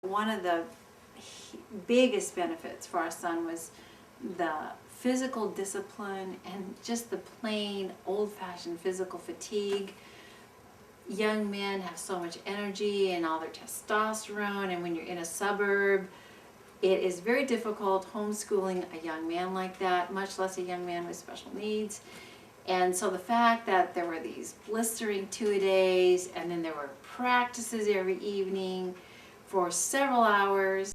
One of the biggest benefits for our son was the physical discipline and just the plain old-fashioned physical fatigue. Young men have so much energy and all their testosterone, and when you're in a suburb, it is very difficult homeschooling a young man like that, much less a young man with special needs. And so the fact that there were these blistering 2-a-days, and then there were practices every evening for several hours,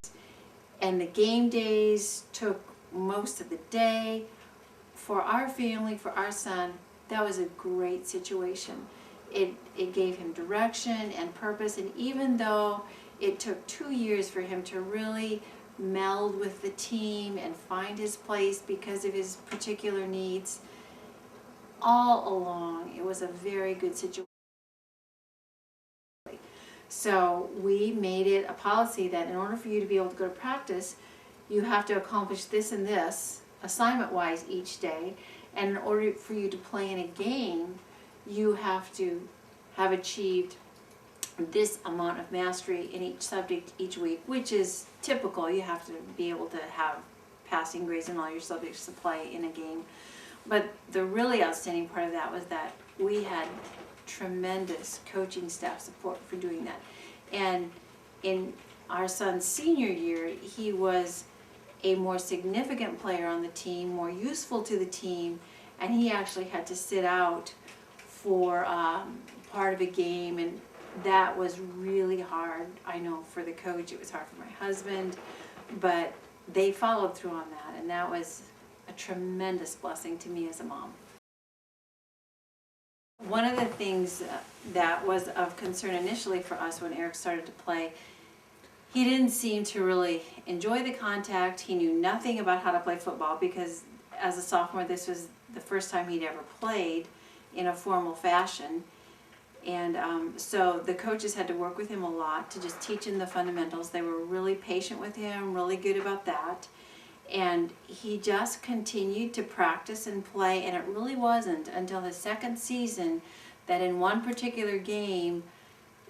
and the game days took most of the day, for our family, for our son, that was a great situation. It gave him direction and purpose, and even though it took 2 years for him to really meld with the team and find his place because of his particular needs, all along it was a very good situation. So we made it a policy that in order for you to be able to go to practice, you have to accomplish this and this assignment-wise each day, and in order for you to play in a game, you have to have achieved this amount of mastery in each subject each week, which is typical. You have to be able to have passing grades in all your subjects to play in a game. But the really outstanding part of that was that we had tremendous coaching staff support for doing that. And in our son's senior year, he was a more significant player on the team, more useful to the team, and he actually had to sit out for part of a game, and that was really hard. I know for the coach, it was hard for my husband, but they followed through on that, and that was a tremendous blessing to me as a mom. One of the things that was of concern initially for us when Eric started to play, he didn't seem to really enjoy the contact. He knew nothing about how to play football because as a sophomore, this was the first time he'd ever played in a formal fashion. And so the coaches had to work with him a lot to just teach him the fundamentals. They were really patient with him, really good about that. And he just continued to practice and play, and it really wasn't until his second season that in one particular game,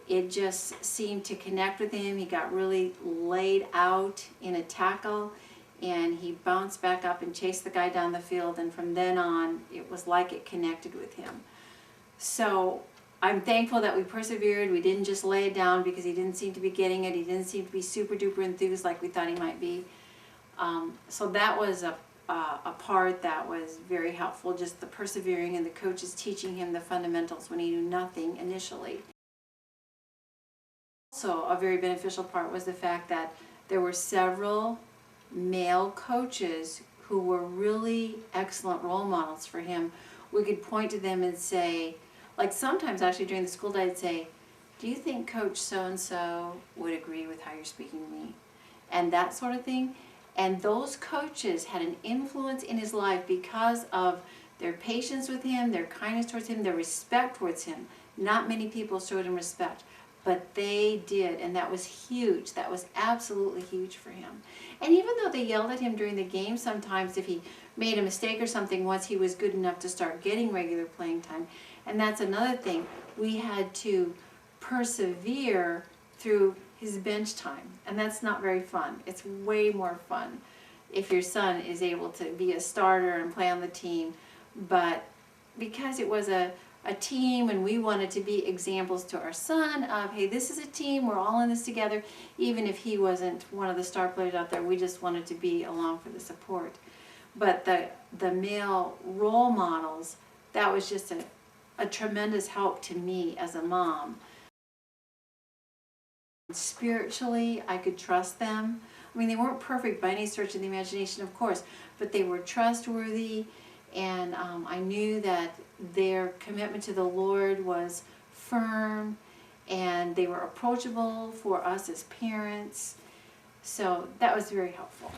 it just seemed to connect with him. He got really laid out in a tackle, and he bounced back up and chased the guy down the field, and from then on, it was like it connected with him. So I'm thankful that we persevered. We didn't just lay it down because he didn't seem to be getting it. He didn't seem to be super duper enthused like we thought he might be. So that was a part that was very helpful, just the persevering and the coaches teaching him the fundamentals when he knew nothing initially. Also, a very beneficial part was the fact that there were several male coaches who were really excellent role models for him. We could point to them and say, like sometimes actually during the school day, I'd say, do you think Coach so-and-so would agree with how you're speaking to me? And that sort of thing. And those coaches had an influence in his life because of their patience with him, their kindness towards him, their respect towards him. Not many people showed him respect, but they did, and that was huge. That was absolutely huge for him. And even though they yelled at him during the game sometimes if he made a mistake or something, once he was good enough to start getting regular playing time. And that's another thing. We had to persevere through his bench time, and that's not very fun. It's way more fun if your son is able to be a starter and play on the team, but because it was a team and we wanted to be examples to our son of, hey, this is a team, we're all in this together, even if he wasn't one of the star players out there, we just wanted to be along for the support. But the male role models, that was just a tremendous help to me as a mom. Spiritually, I could trust them. I mean, they weren't perfect by any stretch of the imagination, of course, but they were trustworthy, and I knew that their commitment to the Lord was firm, and they were approachable for us as parents. So that was very helpful.